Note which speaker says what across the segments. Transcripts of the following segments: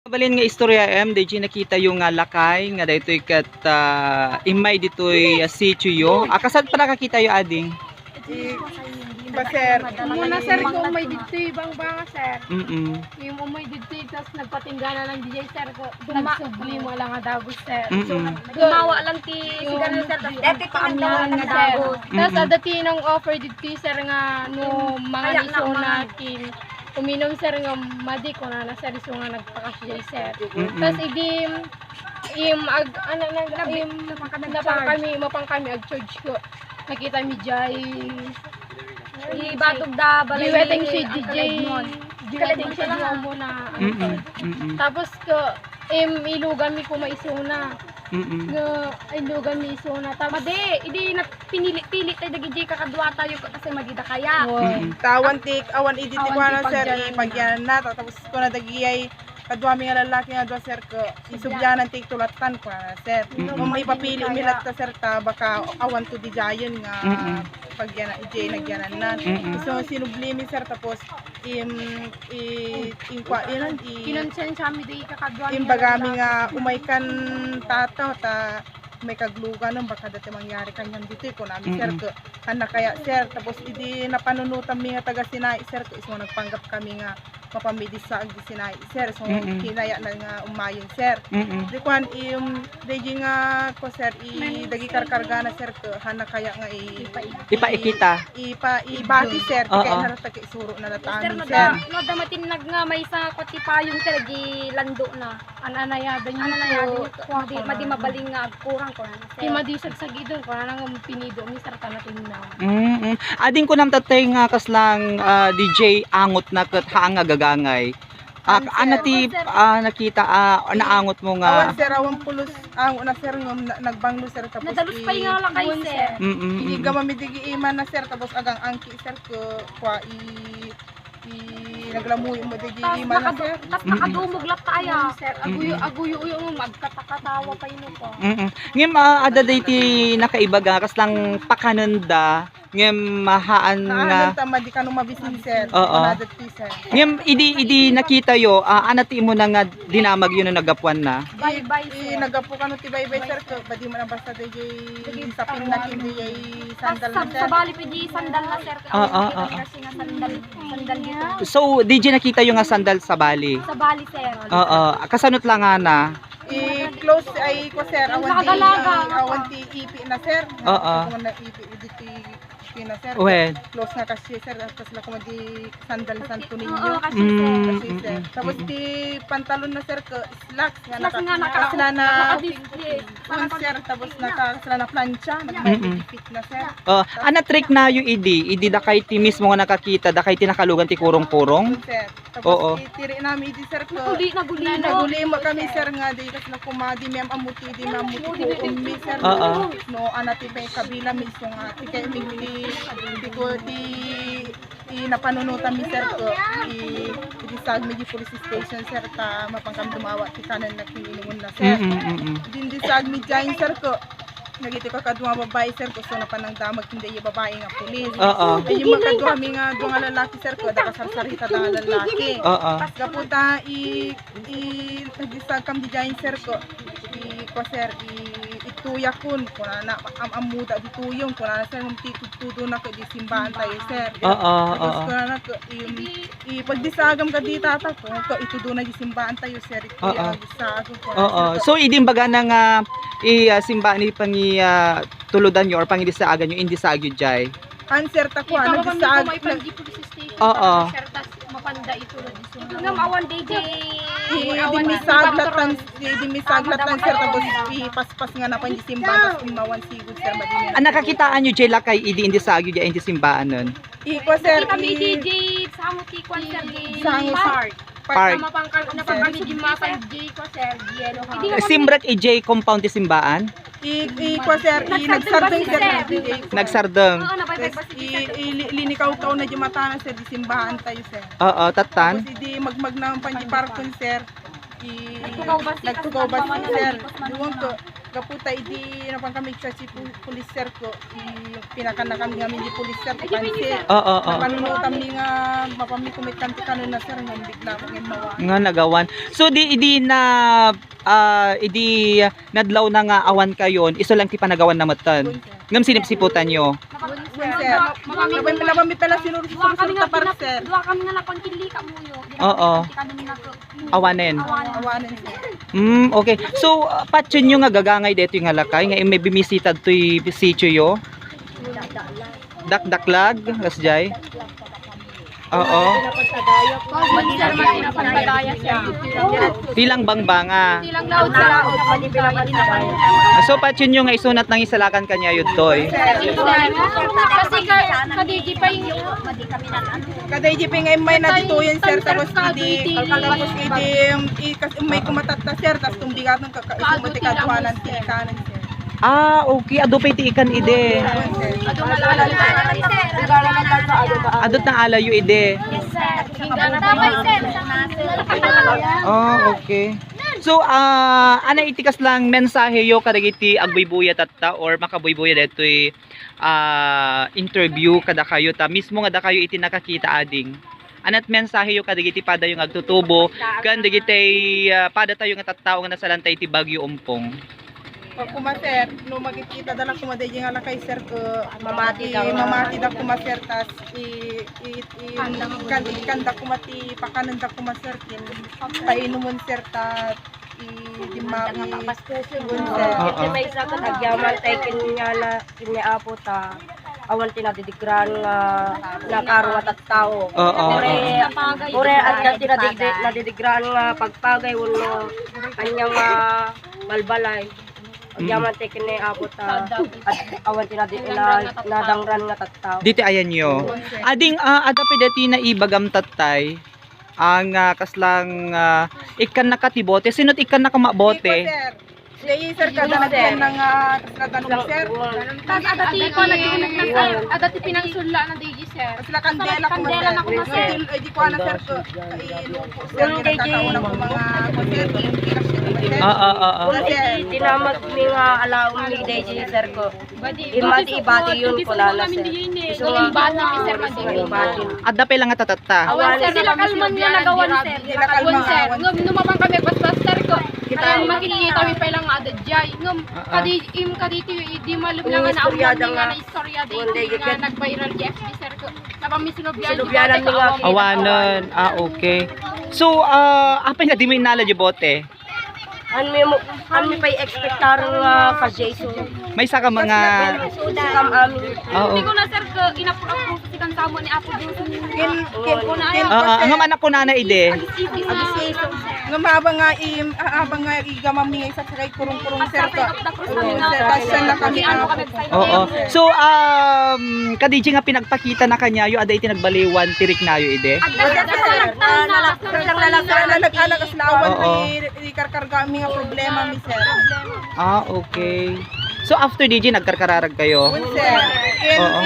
Speaker 1: Balin nga istorya DJ nakita yung nga lakay nga daytoy kat imay ditoy sitio yo. Kasad pa nakakita yo ading?
Speaker 2: Ba sir, muna sir kung may dito ibang banga sir. Yung umay dito tapos nagpatinggana ng DJ sir ko. Nagsubli mo lang nga dagos sir. So gumawa lang ti siguro sir dati paamdawan nga dagos. Tapos adati nang offer dito sir nga no mga liso na kin uminom sir nga madi ko na sir iso nga nagpakasya sir. Tapos idim mapang kami ag charge ko. Nakita mi jay
Speaker 3: Ibatog da balay
Speaker 2: giweteng si DJ giweteng si mo na tapos ko ilugan mi ko maisuna ilugan mi isuna tapos
Speaker 3: idi na pinili tayo dagi kakadwa tayo kasi magida kaya.
Speaker 4: Tawan tik awan idi ti kuana sir pagyan na tapos ko na dagi ay kadwa mi nga lalaki nga dua sir ko isubyanan tik tulatan ko na sir. Kung may papili milat ta sir ta baka awan to di jayon nga pagyan ije nagyanan na. So sinubli mi sir tapos
Speaker 2: kinonsen sa mi di kakadwa
Speaker 4: bagami nga umaykan tataw ta may kaglugan ng baka dati mangyari kanyang dito ko namin sir ko kana kaya sir tapos idi napanunutan mi nga taga Sinai sir ko ismo nagpanggap kami nga mapamedisa ag Sinai sir so kinaya na nga umayon sir di kwan digi nga ko sir dagi karkarga na sir ko hana kaya nga
Speaker 1: ipaikita
Speaker 4: ibati sir kaya narata kay suro na natamin sir
Speaker 3: No damatinag nga may sa kotipayong sir gi lando na.
Speaker 2: ananayadan
Speaker 3: Madi mabaling nga kurang ko na sir.
Speaker 2: Kimadisag sa gidon ko na nang pinido mi sir tanatin na.
Speaker 1: Ading ko nam tatay nga kaslang DJ angot na kat haanga gagangay. Anati nakita naangot mo nga.
Speaker 4: Awan sir awan pulos ang una sir ngom nagbanglo sir tapos
Speaker 3: Nadalus pa nga lakay sir.
Speaker 4: Hindi gamamidigi iman na sir tapos agang angki sir ko kwa naglamuy mo digi iman na sir.
Speaker 3: Tas nakadumog lat tayo.
Speaker 2: Sir aguyo mo magkatakatawa pa ino ko.
Speaker 1: Ngem adaday ti nakaibaga kaslang pakananda ngem mahaan nga
Speaker 4: tama di kanong mabisin sir.
Speaker 1: Oo.
Speaker 4: Sir.
Speaker 1: ngem idi nakita yo anati mo na nga dinamag yun na nagapuan na.
Speaker 3: Bye sir.
Speaker 4: Nagapo kano ti bye sir ko badi mo na basta digi sapin na kindi ay sandal na sir.
Speaker 3: Sa bali pidi sandal na sir. Kasi nga sandal dito.
Speaker 1: So DJ nakita yo nga sandal sa bali.
Speaker 3: Sa bali sir.
Speaker 1: Oo, kasanot lang nga na.
Speaker 4: Close ay ko sir awan ti ipi na sir. Kung na ipi dito na sir. Close na kasi sir kasi la ko di sandal santo ninyo.
Speaker 3: Kasi
Speaker 4: sir. Tapos di pantalon na sir ko slacks nga
Speaker 3: nakasla
Speaker 4: na sir tapos nakasla na plancha nagmay-fit na sir.
Speaker 1: Ana trick na yung idi da kay ti mismo nga nakakita da kay ti nakalugan ti kurong-kurong.
Speaker 4: Sir. Tapos tiri namin idi sir ko. Naguli mo kami sir nga di kasi na kumadi mem amuti di mamuti ko ummi sir. No anati pa kabila mismo nga ti kay napanunutan mi sir ko isag mi di police station sir ta mapangkam dumawa ti kanan na kiningon na sir din disag mi jain sir ko nagiti ka kadwa babae sir ko so napanang damag hindi yung babae nga pulis ay yung makadwa mi nga duwa nga lalaki sir ko da kasarsarita da lalaki pas kaputa nagdisag kam di jain sir ko ko sir tuya kun na amuda dituyong kuna na sir tudo na ko di simbahan tayo sir. Kuna na ko pagdisagam ka di tata ko itudo na di simbahan tayo sir.
Speaker 1: So idim baga na nga simbahan ni pangi tuludan yo or pangidisaagan yo indisag yo jay.
Speaker 4: Answer ta ko nagdisag.
Speaker 2: Sir tas mapanda itulod iso.
Speaker 3: Ngam awan DJ
Speaker 4: dimisaglatan sir tapos ipaspas nga na panji simbahan tapos imawan sigud sir madini.
Speaker 1: Nakakitaan nyo jay lakay idi indisag yo jay indi simbahan nun.
Speaker 4: Iko sir
Speaker 3: kami DJ sa amo ti kwan sir di
Speaker 4: park.
Speaker 2: Napagkami di mapang DJ ko sir yelo ha.
Speaker 1: Simbrak ej compound ti simbahan.
Speaker 4: Iko sir nagsardeng sir
Speaker 1: nagsardeng.
Speaker 4: Linikaw-kaw na di mata na sir di simbahan tayo sir.
Speaker 1: Tatan.
Speaker 4: Tapos di magmag na panji parkon sir. Nagtugaw ba sir? Diwan ko Kaputa idi napang kami sa si pulis sir ko. Pinakan na kami ngamin di pulis sir ko pansi.
Speaker 1: Oo, oo.
Speaker 4: Panunutan mi nga mapami kumit kanti kanon na sir ngam bigla ko mawa.
Speaker 1: Nga nagawan. So idi na idi nadlaw na nga awan kayon, iso lang ti panagawan na matan. Ngam sinipsiputan nyo.
Speaker 4: Sir, mapami pala sinur ta par sir.
Speaker 3: Dua kami nga lakon kili ka muyo.
Speaker 1: Oo. Awanen.
Speaker 4: Awanen sir.
Speaker 1: Okay. So, patyon nyo nga gagangay dito yung halakay. Nga may bimisitad to yung sityo yo. Dakdaklag, Gasjay. Oo.
Speaker 2: Sir, pagpadaya siya.
Speaker 1: Tilang bangbanga.
Speaker 2: Silang laod sa laod.
Speaker 1: So, patyon nyo nga isunat ng isalakan kanya yun to eh.
Speaker 2: Kasi kadiji pa yung
Speaker 4: Kada idi pingay may na dito yan sir tapos idi may kumatatta sir tapos tumbigat ng kakaisumati kaduhanan ti kanan sir.
Speaker 1: Okay. Ado pa itiikan ide. Adot ng alayo ide. Okay. So, ana itikas lang mensahe yo kadagiti agbuybuya tatta or makabuybuya detoy interview kada kayo ta mismo nga da kayo iti nakakita ading. Anat mensahe yo kadagiti pada yung agtutubo kan dagiti pada tayo nga tattao nga nasalantay ti Bagyo Umpong.
Speaker 4: Pag kumaser, no magkikita dalang kumaday nga lakay sir ko mamati da kumaser tas kanda kumati pakanan da kumaser kin painumon sir ta di mami
Speaker 5: Kasi may isa ka nagyaman tayo kiniapo ta awan tinadidigran nga nakaruat at tao. Ure at nadidigran nga pagpagay uno kanyang malbalay. Nagyaman tayo kiniapo ta at awan tinadangran nga tattao.
Speaker 1: Dito ayan nyo. Ading adapi dati na ibagam tatay ang kaslang ikan nakatibote. Sino't ikan nakamabote?
Speaker 4: Sige sir kada nagyan ng katanong sir.
Speaker 2: adati ko adati pinangsulla na DJ sir.
Speaker 4: Sila kandela ko sir. Di ko ana sir ko ilupo sir kinakataon ng mga concert
Speaker 5: Tinamag mi nga alaom ni DJ sir ko. Ibati yun ko lala sir.
Speaker 2: Imbati ni sir man
Speaker 1: Adapi lang nga tatatta.
Speaker 2: Awan sir sila kalman niya nagawan sir.
Speaker 4: Sila kalman
Speaker 2: sir. Ngum numabang kami basta sir ko. Kita makikita mi pa lang adadjay. Ngum kadito di malublang na awon nga na istorya dito nga nag-viral di FB sir ko. Napami sinubyan
Speaker 1: Awanan. Okay. So, apa nga di mo inala di bote?
Speaker 5: Ami pa'y expectar nga ka Jason.
Speaker 1: May isa ka mga...
Speaker 5: Kam amin.
Speaker 1: Oo.
Speaker 3: Hindi ko na sir ko inapurap ko si kansamo ni Apo Diyos.
Speaker 1: Ang anak ko na ide.
Speaker 4: Ngam habang nga igamam ni isa sa kay kurong-kurong sir ko. Kasi na kami
Speaker 1: Oo. So, kadiji nga pinagpakita na kanya yo aday tinagbaliwan tirik nayo ide.
Speaker 4: Nalagala kas lawan ni karkarga mi nga problema mi sir.
Speaker 1: Okay. So after DJ nagkarkararag kayo.
Speaker 4: Sir,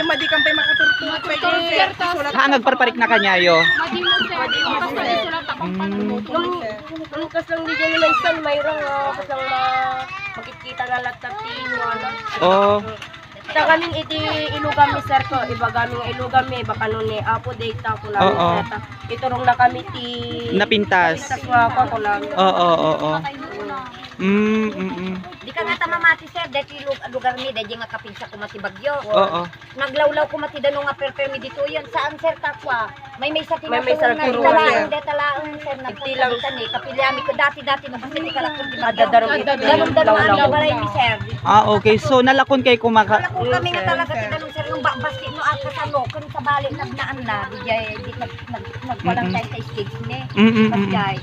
Speaker 4: madi kang pay makaturtut pay sir.
Speaker 1: Nagparparik na kanya yo.
Speaker 2: Madi mo sir. Basta isulat akong
Speaker 5: Nung kaslang di dyan naman san, mayroong kaslang makikita na latati mo. Sa kaming iti ilugam ni sir ko, iba kaming ilugam ni, baka nun ni Apo data ko lang. Iturong na kami ti...
Speaker 1: Napintas.
Speaker 5: Napintas nga ako lang.
Speaker 1: Oo.
Speaker 6: Di ka nga tamamati sir, dahil lugar ni, dahil nga kapinsa kumati bagyo.
Speaker 1: Oo.
Speaker 6: Naglawlaw kumati dano nga perpermi dito yan. Saan sir takwa? May sa
Speaker 5: May
Speaker 6: tinatulong na
Speaker 5: tinatulong,
Speaker 6: talaan,
Speaker 5: sir.
Speaker 6: de talaan sir na
Speaker 5: Itilang.
Speaker 6: pagkalitan ni. Kapiliami ko dati na kasi di kalakot di bagyo.
Speaker 5: Adadarong
Speaker 6: Ganun ang kabalay ni sir.
Speaker 1: Okay. So nalakon kay kumaka...
Speaker 6: Wala ko kami nga talaga ti ganun sir, yung basti no akasano, kung sa balik nagnaan na, di nagwalang tayo sa stage ni. Pasjay.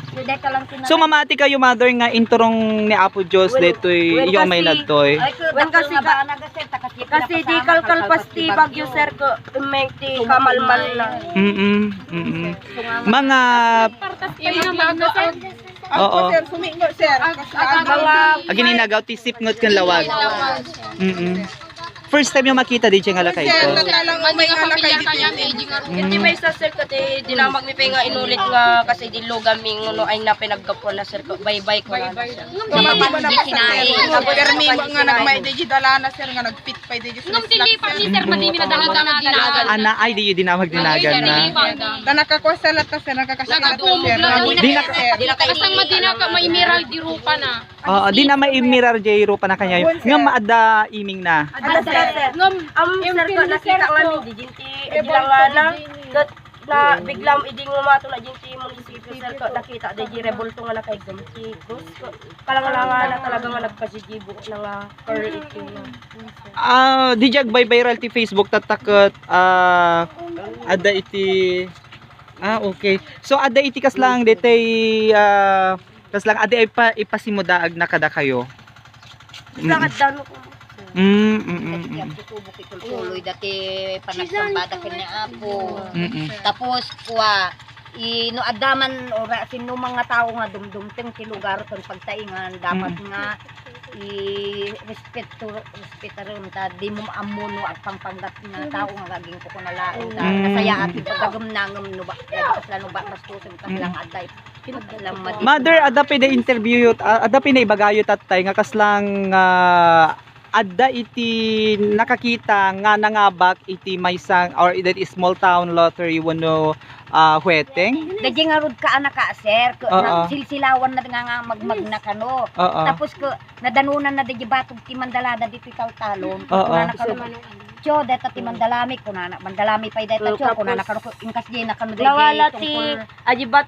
Speaker 6: So dahil ka lang
Speaker 1: So mamati kayo mother nga inturong ni Apo Diyos detoy iyo may nadtoy.
Speaker 6: Wen kasi
Speaker 5: Kasi di kalkalpas ti bagyo sir ko, may ti kamalmal na.
Speaker 1: Mga Oo.
Speaker 4: Sir, sumingo sir.
Speaker 5: Mga
Speaker 1: gininagaw ti sipngot kan lawag. first time yung makita DJ nga lakay
Speaker 4: Sir,
Speaker 1: ko.
Speaker 4: natalang umay nga na kay
Speaker 5: Hindi may sa sir kasi dinamag mi pa nga inulit nga kasi di lugam mi ngono ay na pinaggapo na sir ko. Bye-bye ko na sir.
Speaker 4: Kapag ba na pa sir? Permi nga nagmay di dala na sir nga nagpit pa di
Speaker 3: Ngam dili pa ni sir madimi na dahil ka na dinagan.
Speaker 1: Ana ay di dinamag dinagan na.
Speaker 4: Da nakakwasalat ta sir, nakakasilat ta sir.
Speaker 1: Di na
Speaker 3: Kasang madina ka may miral di rupa na.
Speaker 1: Oo, di na may mirar jayro pa na kanya. Nga maada iming na.
Speaker 5: Ada sir. Sir ko nakita nga mi di jinti lang nga lang na biglang iding umato na jinti munisipyo sir ko nakita di rebulto nga na kay gamti. Kalang-langan na talaga nga nagpasigibo na nga per ito.
Speaker 1: Di jag by viral ti Facebook tatakot ada iti okay. So ada iti kas lang detay kas lang ada ipasimudaag na kada kayo.
Speaker 5: Bakit dano ko?
Speaker 6: Tubo kituloy dati panagsambada kanya apo. Tapos kuha no adaman ora sino mga tao nga dumdumteng ti lugar ton pagtaingan dapat nga respeto ta di mo amuno at pangpanggap nga tao nga gaging ko na lain ta kasaya ati pagagam nangam no ba kasla no ba bastusin kaslang aday
Speaker 1: Mother, ada pa na interview ada pa na ibagayot at tay nga kaslang ada iti nakakita nga nangabak iti maysang or that is small town lottery wano huweteng.
Speaker 6: Dadi nga rod ka anak ka sir, silsilawan na nga magmag na kano. Tapos ko nadanunan na dadi batog ti Mandalada dito talon. Kuna na kano. Cho deta ti Mandalami kuna na Mandalami pay deta cho kuna na kano inkas di na kano dadi.
Speaker 5: Lawala ti ajibat